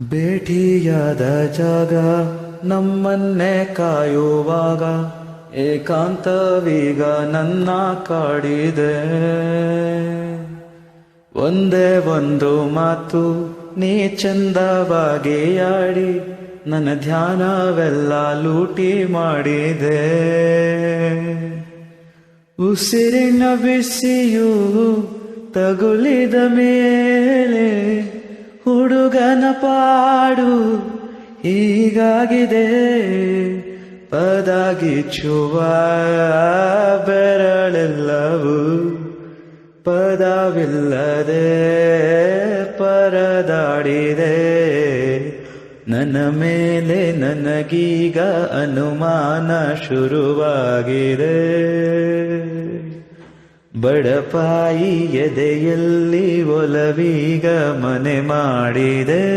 ಭೇಟಿಯಾದ ಜಾಗ ನಮ್ಮನ್ನೇ ಕಾಯುವಾಗ ಏಕಾಂತವೀಗ ನನ್ನ ಕಾಡಿದೆ. ಒಂದೇ ಒಂದು ಮಾತು ನೀ ಚಂದವಾಗಿ ಆಡಿ ನನ್ನ ಧ್ಯಾನವೆಲ್ಲ ಲೂಟಿ ಮಾಡಿದೆ. ಉಸಿರಿನ ಬಿಸಿಯು ತಗುಲಿದ ಮೇಲೆ ಹುಡುಗನ ಪಾಡು ಹೀಗಾಗಿದೆ. ಪದಗಿಚ್ಚುವ ಬೆರಳೆಲ್ಲವೂ ಪದವಿಲ್ಲದೆ ಪರದಾಡಿದೆ. ನನ್ನ ಮೇಲೆ ನನಗೀಗ ಅನುಮಾನ ಶುರುವಾಗಿದೆ. ಬಡಪಾಯಿ ಎದೆಯಲ್ಲಿ ಒಲವೀಗ ಮನೆ ಮಾಡಿದೆ.